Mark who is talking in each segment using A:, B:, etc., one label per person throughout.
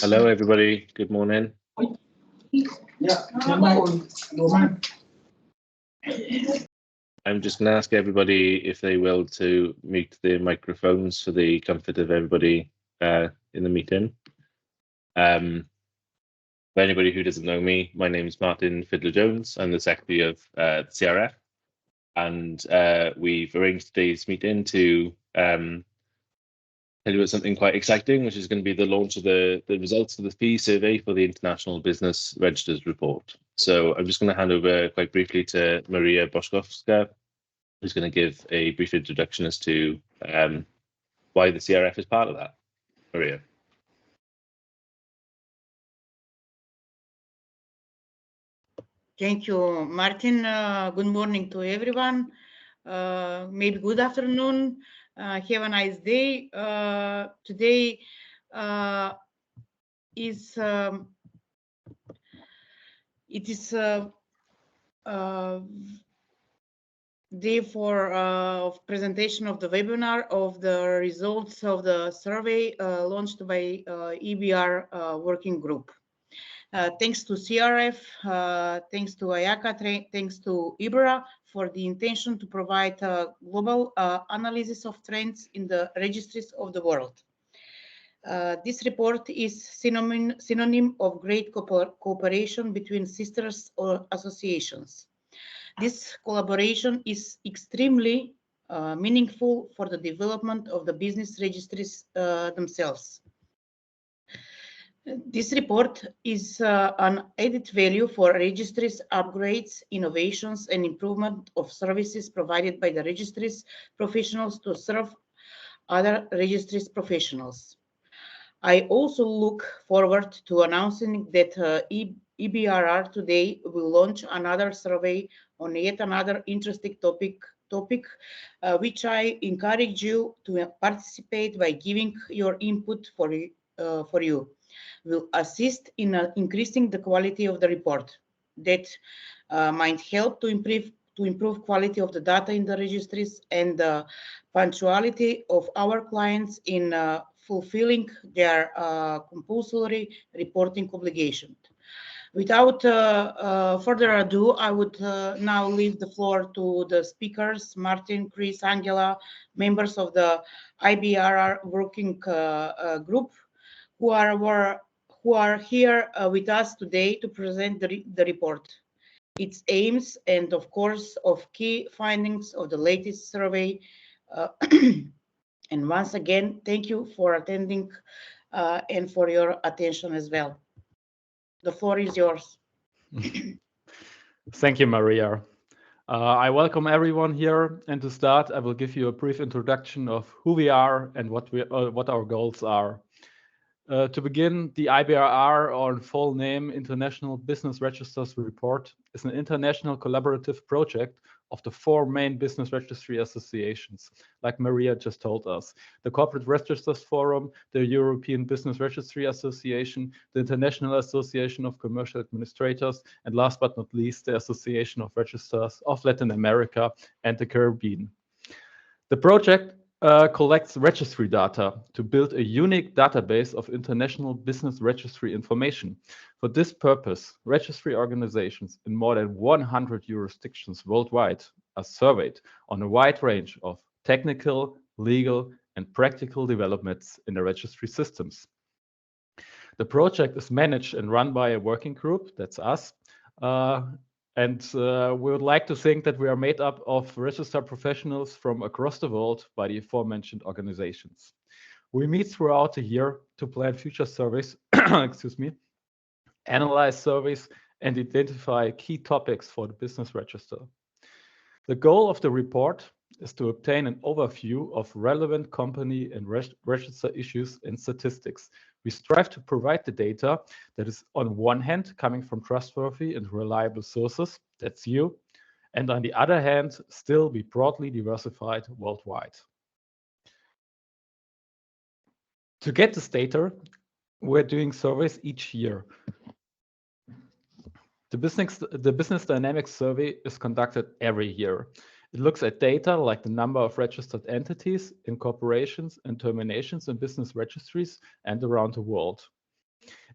A: Hello, everybody. Good morning. I'm just going to ask everybody if they will to mute their microphones for the comfort of everybody in the meeting. For anybody who doesn't know me, my name is Martin Fiddler-Jones. I'm the Secretary of the CRF, and we've arranged today's meeting to tell you about something quite exciting, which is going to be the launch of the results of the fee survey for the International Business Registers report. So I'm just going to hand over quite briefly to Maria Boszkowska, who's going to give a brief introduction as to why the CRF is part of that. Maria.
B: Thank you, Martin. Good morning to everyone. Maybe good afternoon. Have a nice day. Today it is day for presentation of the webinar of the results of the survey launched by EBR working group. Thanks to CRF, thanks to IACA, thanks to IBRA for the intention to provide a global analysis of trends in the registries of the world. This report is synonym of great cooperation between sisters or associations. This collaboration is extremely meaningful for the development of the business registries themselves. This report is an added value for registries, upgrades, innovations, and improvement of services provided by the registries professionals to serve other registries professionals. I also look forward to announcing that EBRR today will launch another survey on yet another interesting topic, which I encourage you to participate by giving your input for you. Will assist in increasing the quality of the report that might help to improve quality of the data in the registries and the punctuality of our clients in fulfilling their compulsory reporting obligation. Without further ado, I would now leave the floor to the speakers, Martin, Chris, Angela, members of the IBRR working group, who are here with us today to present the report, its aims, and of course of key findings of the latest survey. And once again, thank you for attending and for your attention as well. The floor is yours.
C: Thank you, Maria. I welcome everyone here, and to start, I will give you a brief introduction of who we are and what our goals are. To begin, the IBRR, or full name International Business Registers Report, is an international collaborative project of the 4 main business registry associations, like Maria just told us: the Corporate Registers Forum, the European Business Registry Association, the International Association of Commercial Administrators, and last but not least, the Association of Registrars of Latin America and the Caribbean. The project collects registry data to build a unique database of international business registry information. For this purpose, registry organizations in more than 100 jurisdictions worldwide are surveyed on a wide range of technical, legal, and practical developments in the registry systems. The project is managed and run by a working group, that's us, and we would like to think that we are made up of register professionals from across the world by the aforementioned organizations. We meet throughout the year to plan future surveys, analyze surveys, and identify key topics for the business register. The goal of the report is to obtain an overview of relevant company and register issues and statistics. We strive to provide the data that is, on one hand, coming from trustworthy and reliable sources, that's you, and on the other hand, still be broadly diversified worldwide. To get this data, we're doing surveys each year. The Business Dynamics survey is conducted every year. It looks at data like the number of registered entities, incorporations, and terminations in business registries and around the world.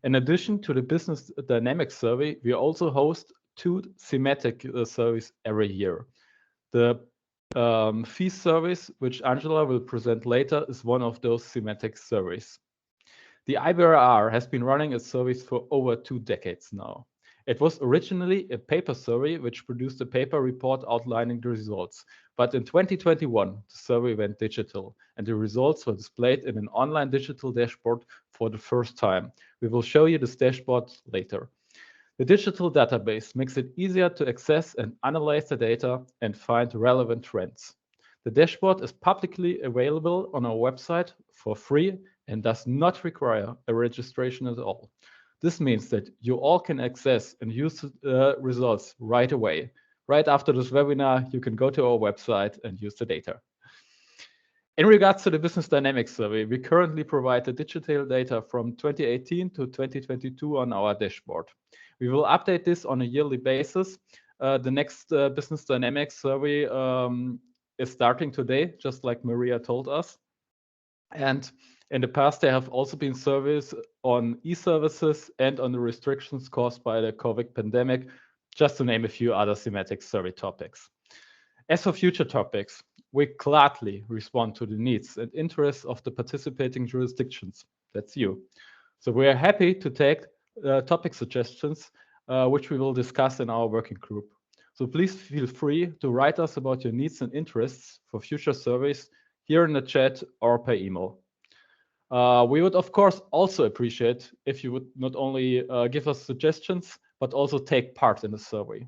C: In addition to the Business Dynamics survey, we also host 2 thematic surveys every year. The fee service, which Angela will present later, is one of those thematic surveys. The IBRR has been running its surveys for over 2 decades now. It was originally a paper survey which produced a paper report outlining the results. But in 2021, the survey went digital and the results were displayed in an online digital dashboard for the first time. We will show you this dashboard later. The digital database makes it easier to access and analyze the data and find relevant trends. The dashboard is publicly available on our website for free and does not require a registration at all. This means that you all can access and use results right away. Right after this webinar, you can go to our website and use the data. In regards to the Business Dynamics survey, we currently provide the digital data from 2018 to 2022 on our dashboard. We will update this on a yearly basis. The next Business Dynamics survey is starting today, just like Maria told us. And in the past, there have also been surveys on e-services and on the restrictions caused by the COVID pandemic, just to name a few other thematic survey topics. As for future topics, we gladly respond to the needs and interests of the participating jurisdictions. That's you. So we are happy to take topic suggestions, which we will discuss in our working group. So please feel free to write us about your needs and interests for future surveys here in the chat or per email. We would, of course, also appreciate if you would not only give us suggestions, but also take part in the survey.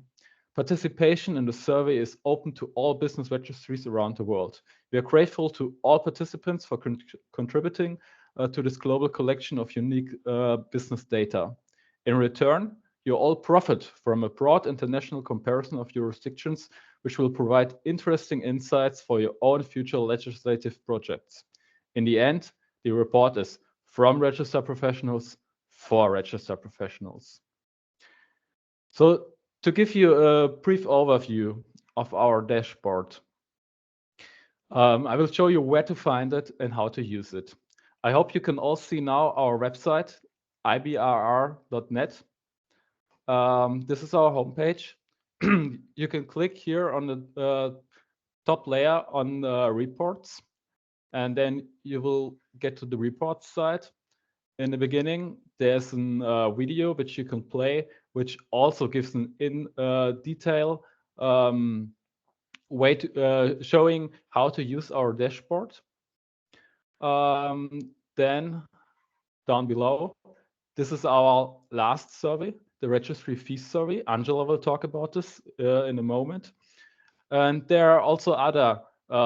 C: Participation in the survey is open to all business registries around the world. We are grateful to all participants for contributing to this global collection of unique business data. In return, you all profit from a broad international comparison of jurisdictions, which will provide interesting insights for your own future legislative projects. In the end, the report is from registered professionals for registered professionals. So to give you a brief overview of our dashboard, I will show you where to find it and how to use it. I hope you can all see now our website, ibrr.net. This is our homepage. You can click here on the top layer on reports, and then you will get to the reports side. In the beginning, there's a video which you can play, which also gives an in detail way to showing how to use our dashboard. Then down below, this is our last survey, the registry fees survey. Angela will talk about this in a moment. And there are also other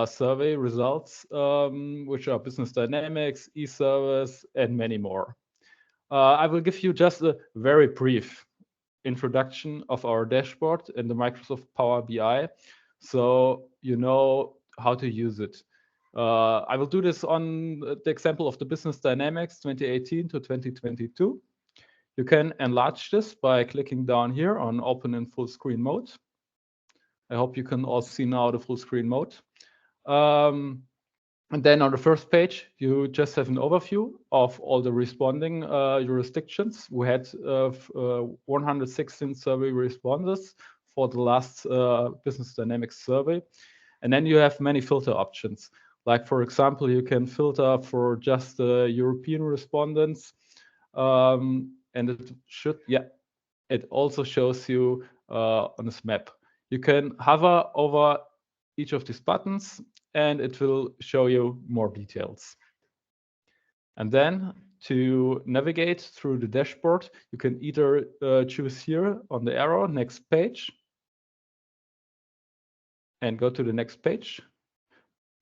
C: survey results, which are Business Dynamics, e-service, and many more. I will give you just a very brief introduction of our dashboard in the Microsoft Power BI, so you know how to use it. I will do this on the example of the Business Dynamics 2018 to 2022. You can enlarge this by clicking down here on Open in Full Screen Mode. I hope you can all see now the full screen mode. And then on the first page, you just have an overview of all the responding jurisdictions. We had 116 survey responders for the last Business Dynamics survey. And then you have many filter options. Like, for example, you can filter for just European respondents. And it also shows you on this map. You can hover over each of these buttons and it will show you more details. And then to navigate through the dashboard, you can either choose here on the arrow, next page, and go to the next page.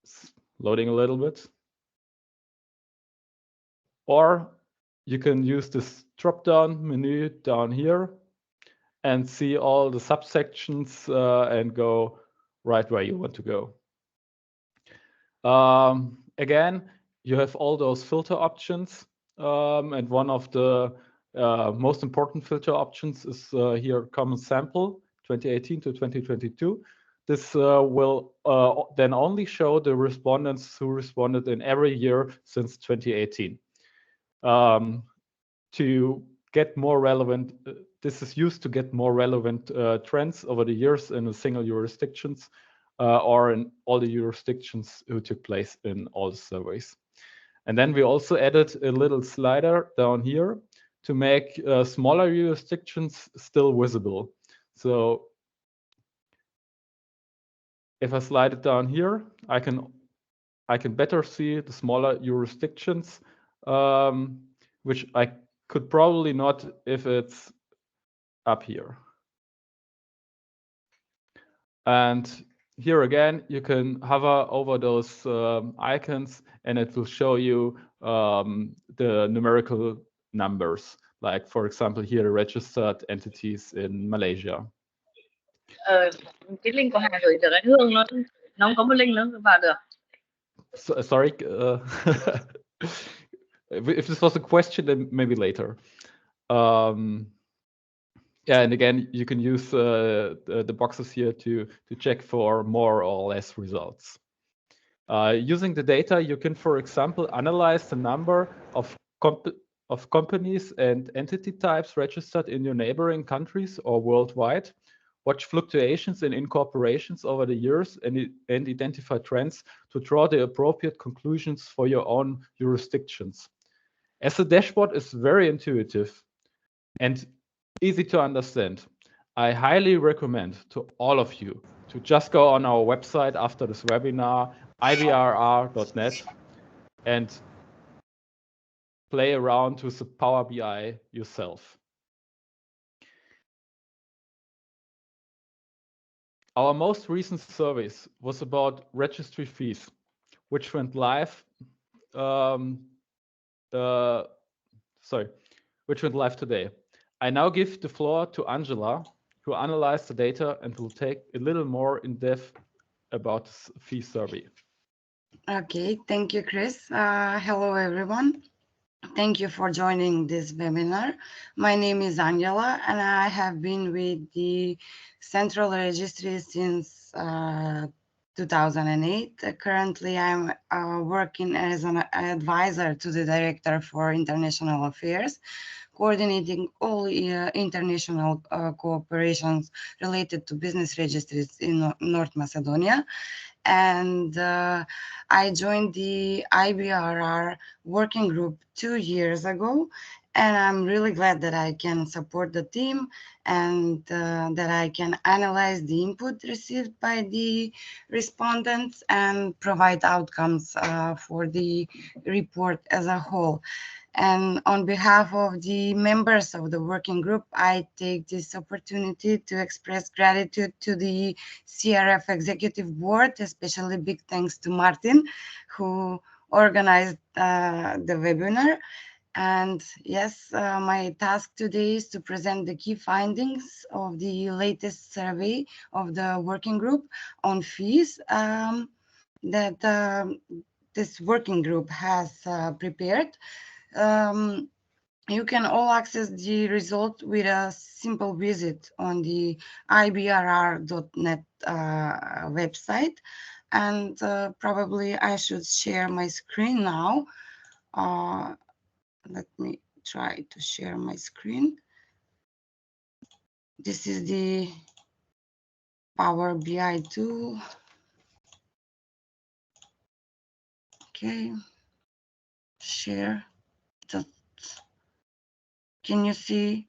C: It's loading a little bit. Or you can use this drop-down menu down here and see all the subsections and go right where you want to go. Again, you have all those filter options, and one of the most important filter options is here Common Sample 2018 to 2022. This will then only show the respondents who responded in every year since 2018. To get more relevant, this is used to get more relevant trends over the years in a single jurisdictions or in all the jurisdictions who took place in all the surveys. And then we also added a little slider down here to make smaller jurisdictions still visible. So if I slide it down here, I can better see the smaller jurisdictions, which I could probably not if it's up here. And here again, you can hover over those icons and it will show you the numerical numbers. Like, for example, here, registered entities in Malaysia.
D: Cái link của Hà gửi được anh Hương nó không có một link nữa vào được.
C: Sorry, if this was a question, then maybe later. Yeah, and again, you can use the boxes here to check for more or less results. Using the data, you can, for example, analyze the number of companies and entity types registered in your neighboring countries or worldwide, watch fluctuations in incorporations over the years, and identify trends to draw the appropriate conclusions for your own jurisdictions. As the dashboard is very intuitive and easy to understand, I highly recommend to all of you to just go on our website after this webinar, ibrr.net, and play around with the Power BI yourself. Our most recent surveys was about registry fees, which went live. Which went live today. I now give the floor to Angela, who analyzed the data and will take a little more in depth about this fee survey.
E: Okay, thank you, Chris. Hello, everyone. Thank you for joining this webinar. My name is Angela, and I have been with the Central Registry since 2008. Currently, I'm working as an advisor to the Director for International Affairs, coordinating all international cooperations related to business registries in North Macedonia. And I joined the IBRR working group 2 years ago, and I'm really glad that I can support the team and that I can analyze the input received by the respondents and provide outcomes for the report as a whole. And on behalf of the members of the working group, I take this opportunity to express gratitude to the CRF Executive Board, especially big thanks to Martin, who organized the webinar. And yes, my task today is to present the key findings of the latest survey of the working group on fees that this working group has prepared. You can all access the result with a simple visit on the ibrr.net website. And probably I should share my screen now. Let me try to share my screen. This is the Power BI tool. Okay, share. Can you see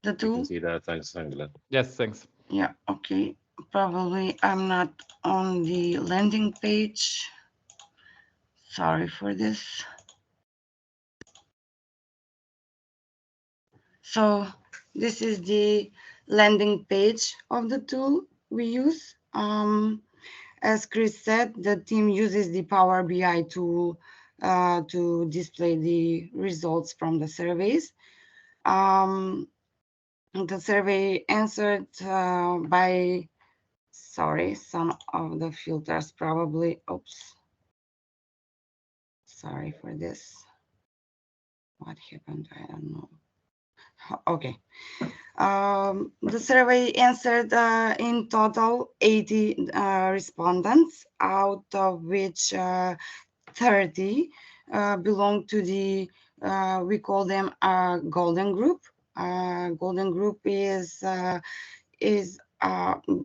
E: the tool?
A: You can see that. Thanks, Angela.
C: Yes, thanks.
E: Yeah, okay. Probably I'm not on the landing page. Sorry for this. So this is the landing page of the tool we use. As Chris said, the team uses the Power BI tool to display the results from the surveys. The survey answered by, sorry, some of the filters probably, oops. Sorry for this. What happened? I don't know. Okay. The survey answered in total 80 respondents, out of which 30 belong to the, we call them golden group. Golden group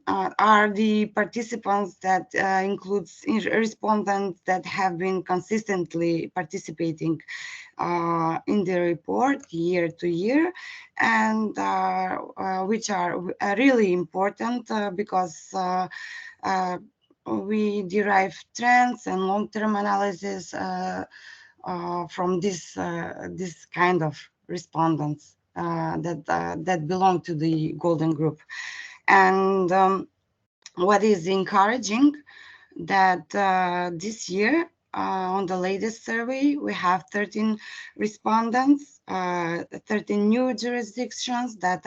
E: are the participants that includes respondents that have been consistently participating in the report year to year, and which are really important because we derive trends and long-term analysis from this kind of respondents that belong to the golden group. And what is encouraging that this year on the latest survey, we have 13 respondents, 13 new jurisdictions that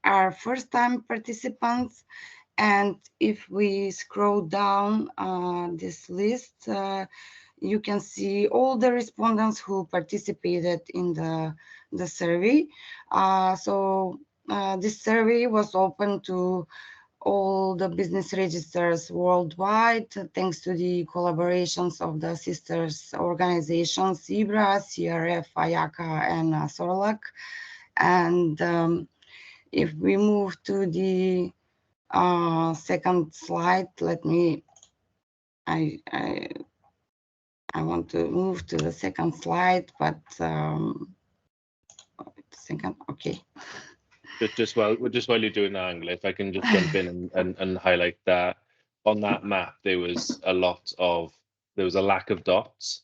E: are first-time participants. And if we scroll down this list, you can see all the respondents who participated in the survey. So this survey was open to all the business registers worldwide, thanks to the collaborations of the sisters organizations, ZEBRA, CRF, IACA, and SORLAC. And if we move to the second slide, I want to move to the second slide, but second, okay.
A: Just while you're doing that, Angela, if I can just jump in and highlight that on that map there was a lack of dots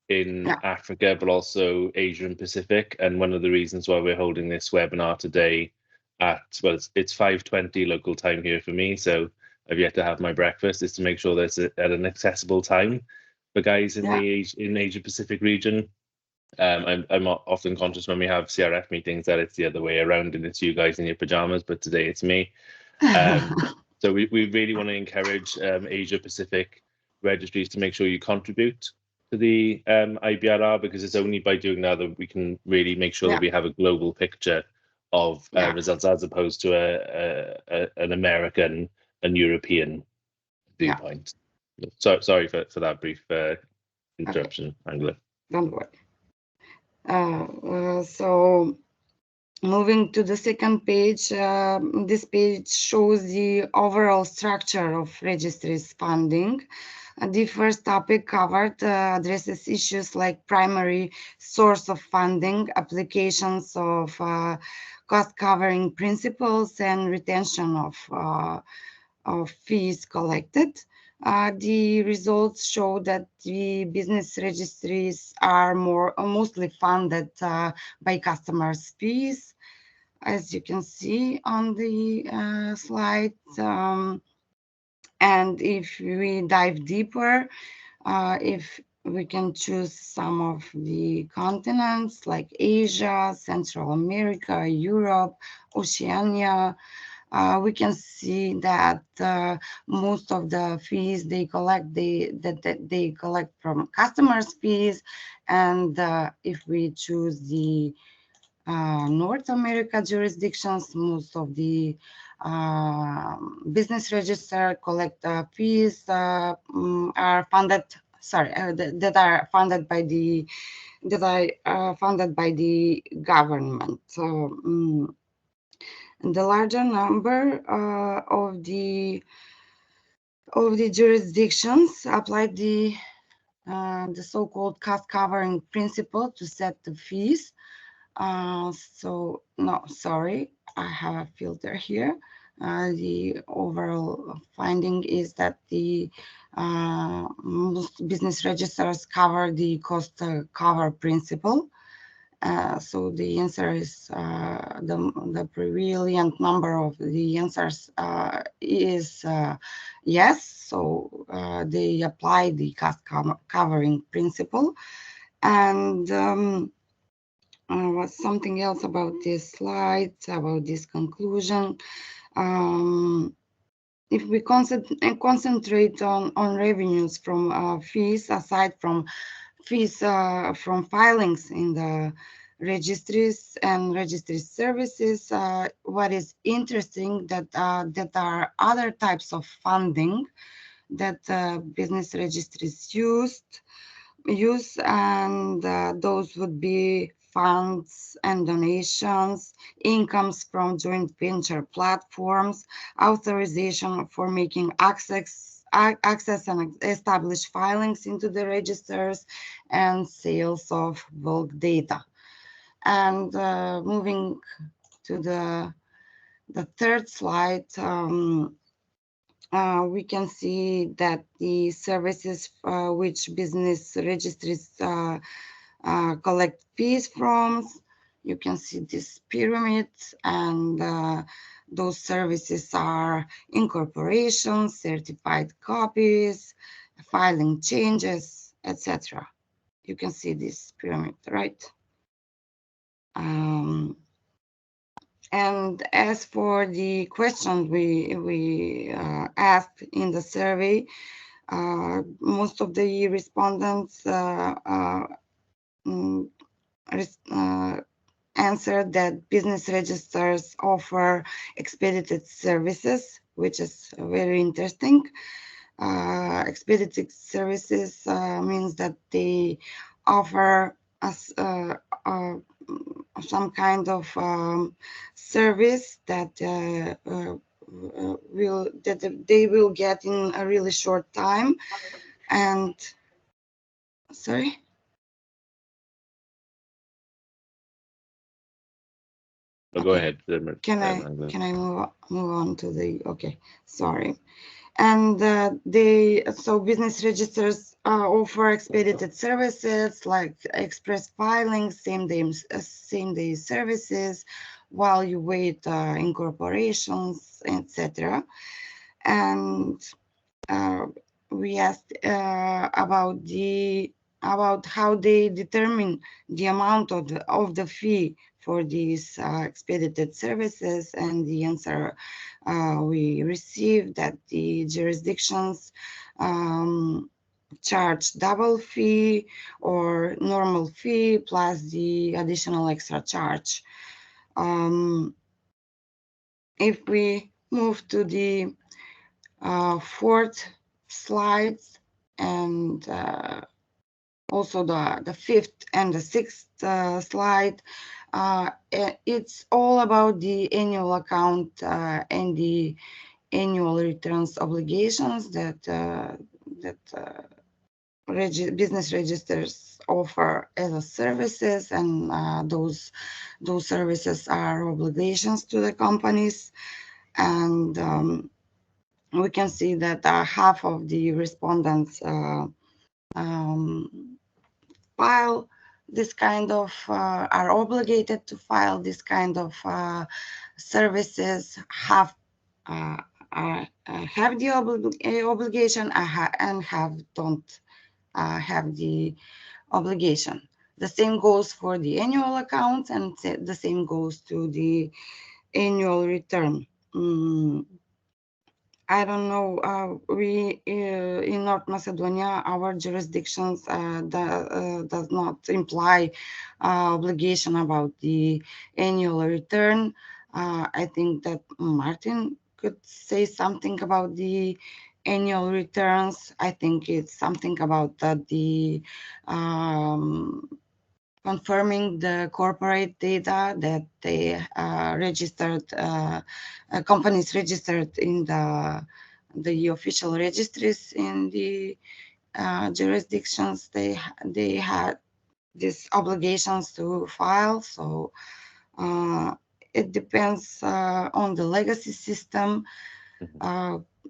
A: in Africa, but also Asia and Pacific. And one of the reasons why we're holding this webinar today it's 5:20 local time here for me, so I've yet to have my breakfast, is to make sure that it's at an accessible time for guys in the Asia Pacific region. I'm often conscious when we have CRF meetings that it's the other way around and it's you guys in your pajamas, but today it's me. So we really want to encourage Asia Pacific registries to make sure you contribute to the IBRR, because it's only by doing that that we can really make sure that we have a global picture of results, as opposed to an American and European viewpoint. So sorry for that brief interruption, Angela.
E: Don't worry. So moving to the second page, this page shows the overall structure of registries funding. The first topic covered addresses issues like primary source of funding, applications of cost covering principles, and retention of fees collected. The results show that the business registries are mostly funded by customers' fees, as you can see on the slide. And if we dive deeper, if we can choose some of the continents like Asia, Central America, Europe, Oceania, we can see that most of the fees they collect, they collect from customers' fees. And if we choose the North America jurisdictions, most of the business register collect fees are funded. That are funded by the government. So. The larger number of the jurisdictions applied the so-called cost covering principle to set the fees. So no, sorry, I have a filter here. The overall finding is that the most business registers cover the cost cover principle. So the answer is the prevalent number of the answers is yes. So they apply the cost covering principle. And what's something else about this slide, about this conclusion? If we concentrate on revenues from fees, aside from fees from filings in the registries and registry services. What is interesting that that are other types of funding that business registries use, and those would be funds and donations, incomes from joint venture platforms, authorization for making access and establish filings into the registers, and sales of bulk data. And moving to the third slide, we can see that the services which business registries collect fees from, you can see this pyramid, and those services are incorporation, certified copies, filing changes, etc. You can see this pyramid, right? And as for the questions we asked in the survey, most of the respondents answered that business registers offer expedited services, which is very interesting. Expedited services means that they offer us some kind of service that they will get in a really short time. And sorry.
A: Oh, go ahead.
E: Can I move on to the, okay, sorry. And so business registers offer expedited services like express filing, same day services, while you wait incorporations, etc. And we asked about how they determine the amount of the fee for these expedited services, and the answer we received that the jurisdictions charge double fee or normal fee plus the additional extra charge. If we move to the fourth slide, and also the fifth and the sixth slide, it's all about the annual account and the annual returns obligations that business registers offer as a services, and those services are obligations to the companies. And we can see that half of the respondents file this kind of are obligated to file this kind of services. Half have the obligation and have don't have the obligation. The same goes for the annual accounts, and the same goes to the annual return. I don't know. We in North Macedonia, our jurisdictions does not imply obligation about the annual return. I think that Martin could say something about the annual returns. I think it's something about the confirming the corporate data that they registered, companies registered in the official registries in the jurisdictions. They had these obligations to file. So it depends on the legacy system.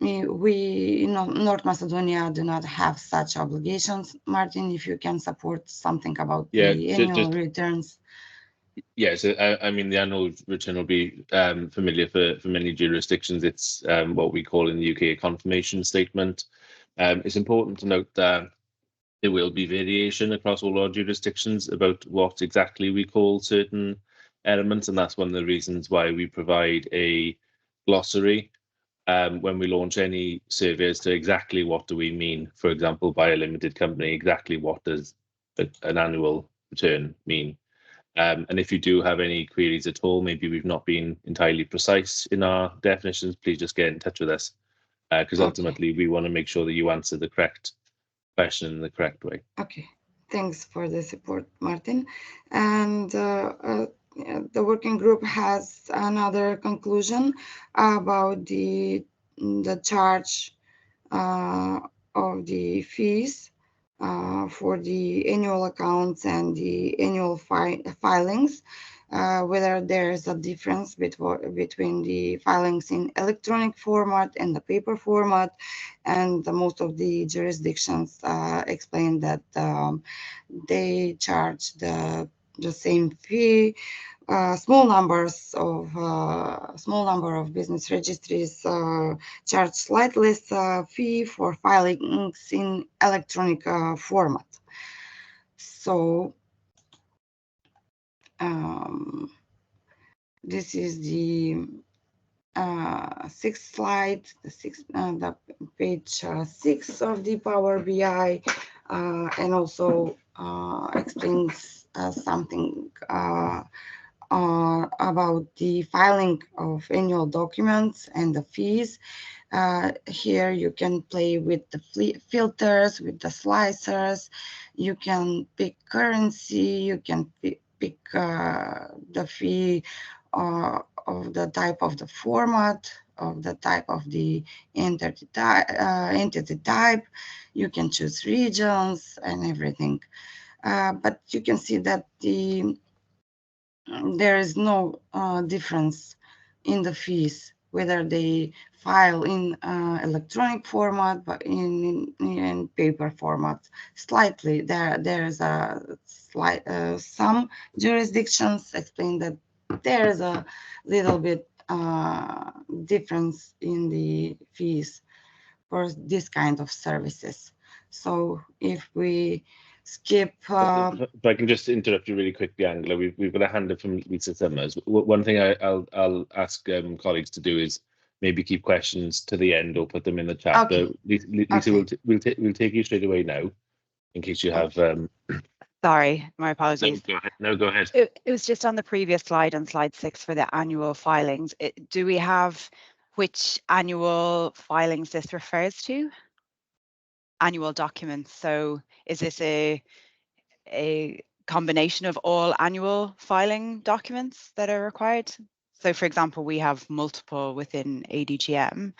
E: We in North Macedonia do not have such obligations. Martin, if you can support something about the annual returns.
A: Yes, I mean, the annual return will be familiar for many jurisdictions. It's what we call in the UK a confirmation statement. It's important to note that there will be variation across all our jurisdictions about what exactly we call certain elements, and that's one of the reasons why we provide a glossary when we launch any survey as to exactly what do we mean. For example, by a limited company, exactly what does an annual return mean? And if you do have any queries at all, maybe we've not been entirely precise in our definitions, please just get in touch with us, because ultimately we want to make sure that you answer the correct question in the correct way.
E: Okay, thanks for the support, Martin. And the working group has another conclusion about the charge of the fees for the annual accounts and the annual filings, whether there's a difference between the filings in electronic format and the paper format. And most of the jurisdictions explain that they charge the same fee. Small number of business registries charge slightly less fee for filings in electronic format. So this is the sixth slide, the page 6 of the Power BI, and also explains something about the filing of annual documents and the fees. Here you can play with the filters, with the slicers. You can pick currency, you can pick the fee of the type of the format, of the type of the entity type. You can choose regions and everything. But you can see that there is no difference in the fees, whether they file in electronic format but in paper format. Slightly, there is a slight some jurisdictions explain that there is a little bit difference in the fees for this kind of services. So if we skip.
A: If I can just interrupt you really quickly, Angela, we've got a hand up from Lisa Summers. One thing I'll ask colleagues to do is maybe keep questions to the end or put them in the chat.
E: Okay.
A: Lisa,
E: Okay.
A: we'll take you straight away now, in case you have.
F: Sorry, my apologies.
A: No, go ahead.
F: It was just on the previous slide, on slide 6 for the annual filings. Do we have which annual filings this refers to? Annual documents. So is this a combination of all annual filing documents that are required? So for example, we have multiple within ADGM,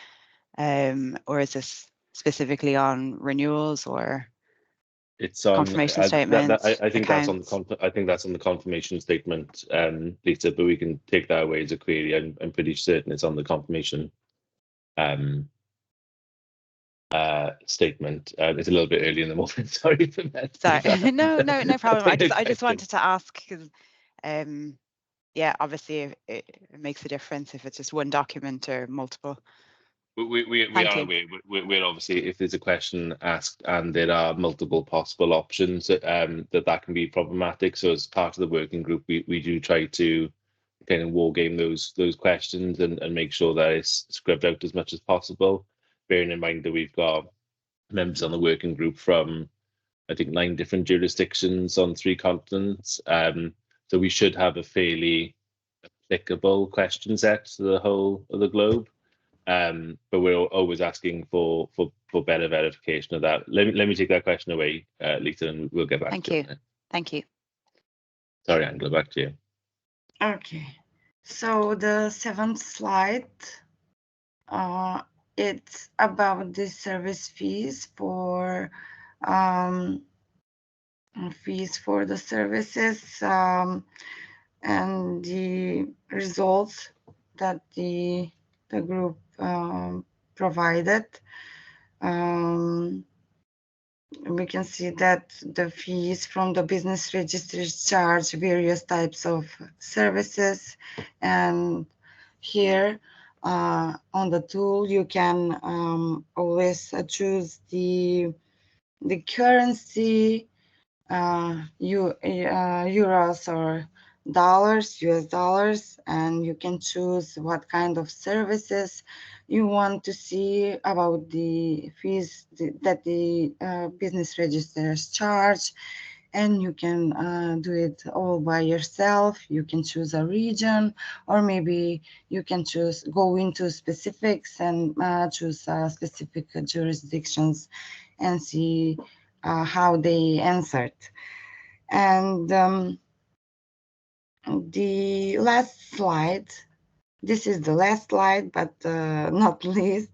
F: or is this specifically on renewals or?
A: It's on
F: confirmation statement.
A: I think
F: accounts.
A: that's on the confirmation statement, Lisa. But we can take that away as a query. I'm pretty certain it's on the confirmation statement. It's a little bit early in the morning. Sorry for that.
F: Sorry, no problem. I just wanted to ask because, yeah, obviously it makes a difference if it's just one document or multiple.
A: We are aware. We're obviously, if there's a question asked and there are multiple possible options, that can be problematic. So as part of the working group, we do try to kind of war game those questions and make sure that it's scrubbed out as much as possible. Bearing in mind that we've got members on the working group from, I think, 9 different jurisdictions on 3 continents. So we should have a fairly applicable question set to the whole of the globe. But we're always asking for better verification of that. Let me take that question away, Lisa, and we'll get back
F: Thank
A: to
F: you.
A: it.
F: Thank you.
A: Sorry, Angela, back to you.
E: Okay, so the 7th slide, it's about the service fees for the services and the results that the group provided. We can see that the fees from the business registries charge various types of services, and here on the tool you can always choose the currency, euros or dollars, US dollars, and you can choose what kind of services you want to see about the fees that the business registers charge. and you can do it all by yourself. You can choose a region, or maybe you can go into specifics and choose specific jurisdictions and see how they answered. And the last slide, this is the last slide, but not least,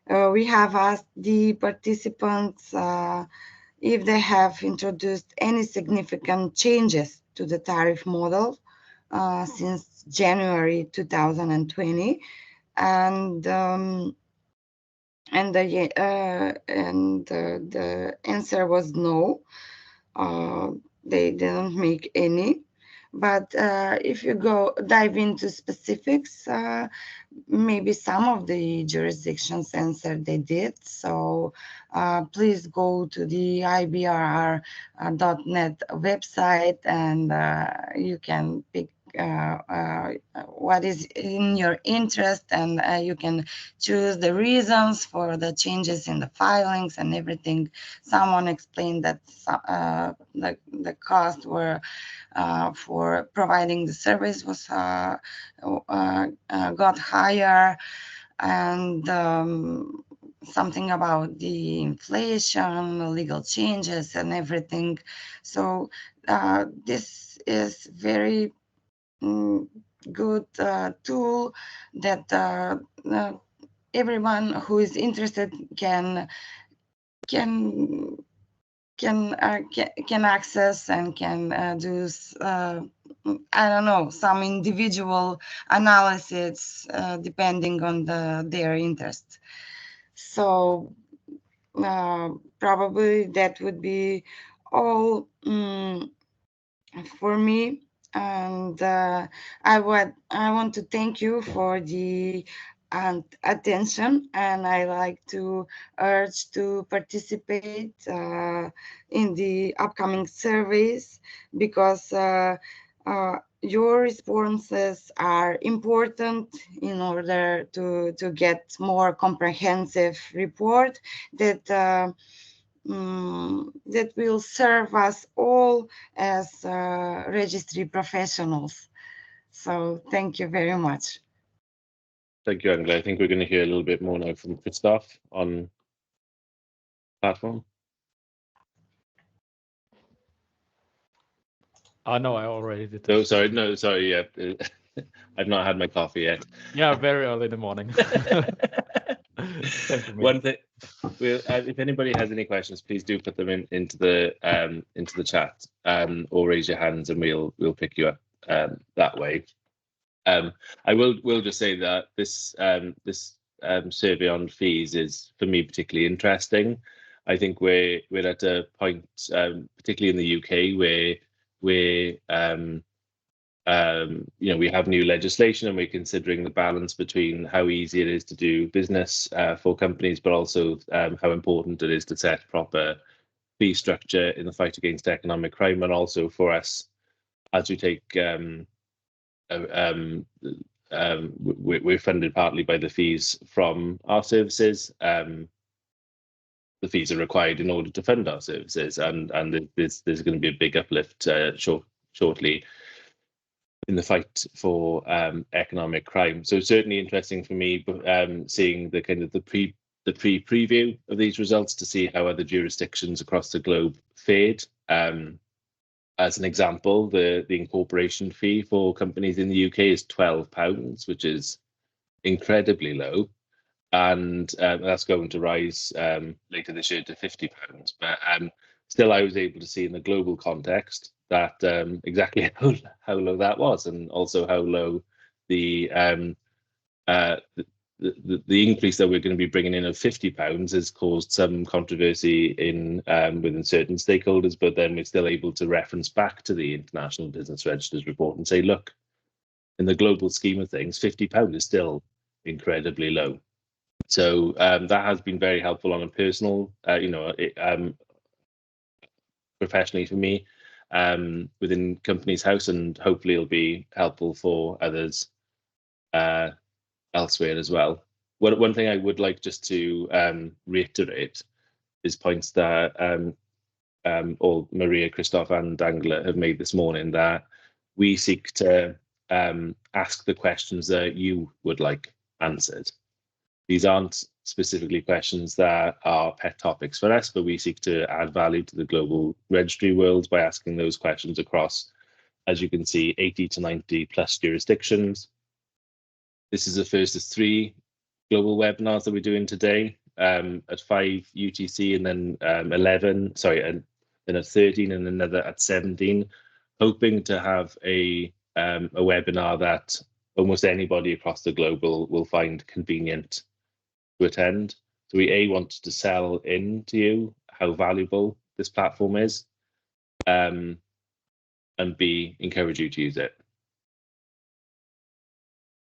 E: we have asked the participants if they have introduced any significant changes to the tariff model since January 2020, and the answer was no. They didn't make any. But if you dive into specifics, maybe some of the jurisdictions answered they did. So please go to the IBRR.net website, and you can pick what is in your interest, and you can choose the reasons for the changes in the filings and everything. Someone explained that the cost were for providing the service was got higher, and something about the inflation, legal changes, and everything. So this is very good tool that everyone who is interested can access and can do I don't know, some individual analysis depending on their interest. So probably that would be all for me. And I want to thank you for the attention, and I like to urge to participate in the upcoming surveys, because your responses are important in order to get more comprehensive report that that will serve us all as registry professionals. So thank you very much.
A: Thank you, Angela. I think we're going to hear a little bit more now from Christoph on platform.
C: No, I already did.
A: Oh, sorry. No, sorry. Yeah, I've not had my coffee yet.
C: Yeah, very early in the morning.
A: One thing, if anybody has any questions, please do put them into the chat, or raise your hands, and we'll pick you up that way. I will just say that this survey on fees is, for me, particularly interesting. I think we're at a point, particularly in the UK, where we have new legislation, and we're considering the balance between how easy it is to do business for companies, but also how important it is to set proper fee structure in the fight against economic crime, and also for us, as we take we're funded partly by the fees from our services. The fees are required in order to fund our services, and there's going to be a big uplift shortly in the fight for economic crime. So certainly interesting for me, seeing the kind of the preview of these results to see how other jurisdictions across the globe fared. As an example, the incorporation fee for companies in the UK is £12, which is incredibly low, and that's going to rise later this year to £50. But still, I was able to see in the global context that exactly how low that was, and also how low the increase that we're going to be bringing in of £50 has caused some controversy within certain stakeholders, but then we're still able to reference back to the International Business Registers report and say, look, in the global scheme of things, £50 is still incredibly low. So that has been very helpful on a personal, professionally for me, within Companies House, and hopefully it'll be helpful for others elsewhere as well. One thing I would like just to reiterate is points that or Maria, Christoph and Angela have made this morning, that we seek to ask the questions that you would like answered. These aren't specifically questions that are pet topics for us, but we seek to add value to the global registry world by asking those questions across, as you can see, 80 to 90 plus jurisdictions. This is the first of 3 global webinars that we're doing today, at 5 UTC and then 11, sorry, and then at 13 and another at 17, hoping to have a webinar that almost anybody across the globe will find convenient to attend. So we want to sell in to you how valuable this platform is, and B, encourage you to use it.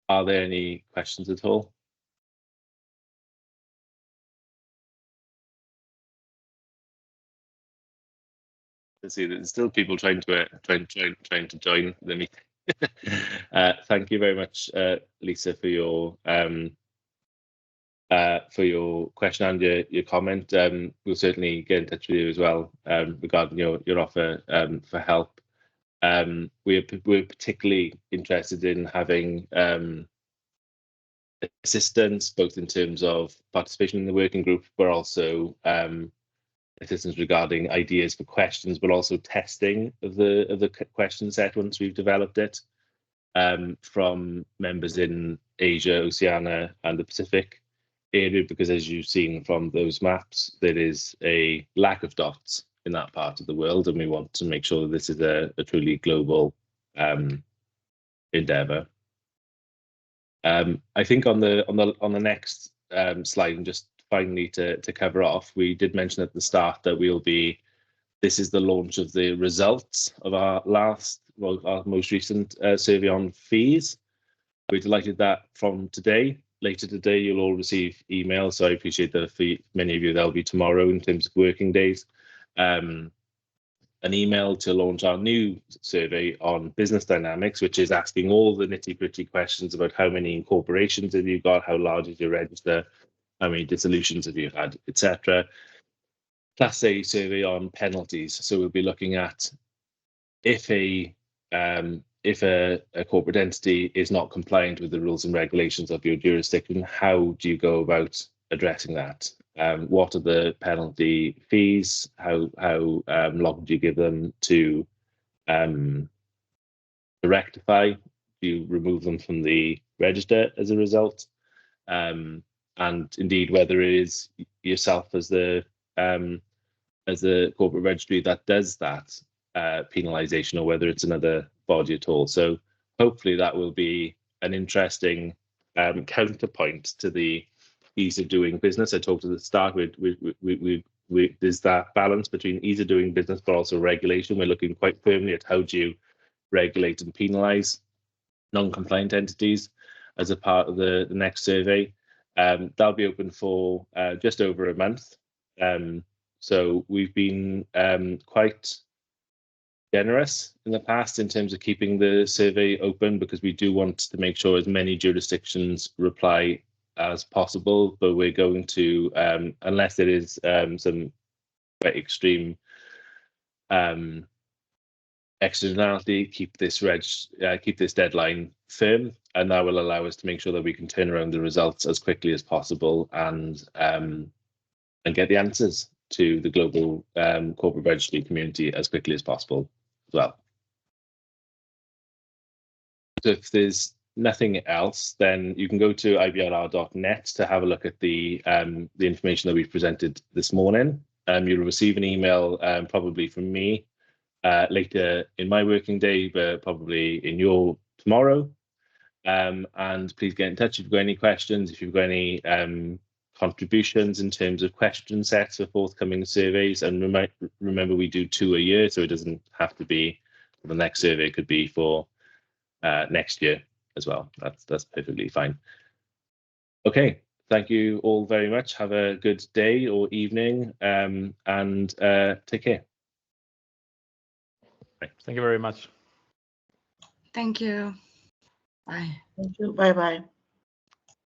A: Are there any questions at all? I see there's still people trying to join the meeting. Thank you very much, Lisa, for your question and your comment. We'll certainly get in touch with you as well regarding your offer for help. We're particularly interested in having assistance, both in terms of participation in the working group, but also assistance regarding ideas for questions, but also testing of the question set once we've developed it, from members in Asia, Oceania, and the Pacific area, because as you've seen from those maps, there is a lack of dots in that part of the world, and we want to make sure that this is a truly global endeavor. I think on the next slide, and just finally to cover off, we did mention at the start that this is the launch of the results of our most recent survey on fees. We're delighted that from later today, you'll all receive emails. So I appreciate that for many of you, that'll be tomorrow in terms of working days. An email to launch our new survey on business dynamics, which is asking all the nitty-gritty questions about how many incorporations have you got, how large is your register, how many dissolutions have you had, etc. Plus a survey on penalties. So we'll be looking at if a corporate entity is not compliant with the rules and regulations of your jurisdiction, how do you go about addressing that? What are the penalty fees? How long do you give them to rectify? Do you remove them from the register as a result? And indeed, whether it is yourself as the corporate registry that does that penalisation, or whether it's another body at all. So hopefully that will be an interesting counterpoint to the ease of doing business. I talked at the start, there's that balance between ease of doing business but also regulation. We're looking quite firmly at how do you regulate and penalise non-compliant entities as a part of the next survey. That'll be open for just over a month. So we've been quite generous in the past in terms of keeping the survey open, because we do want to make sure as many jurisdictions reply as possible, but we're going to, unless there is some quite extreme externality, keep this deadline firm, and that will allow us to make sure that we can turn around the results as quickly as possible and get the answers to the global corporate registry community as quickly as possible as well. So if there's nothing else, then you can go to ibrr.net to have a look at the information that we've presented this morning. You'll receive an email probably from me later in my working day, but probably in your tomorrow. And please get in touch if you've got any questions, if you've got any contributions in terms of question sets for forthcoming surveys. And remember, we do 2 a year, so it doesn't have to be the next survey, it could be for next year as well. That's perfectly fine. Okay, thank you all very much. Have a good day or evening, and take care.
C: Thank you very much.
E: Thank you. Bye.
B: Thank you. Bye-bye.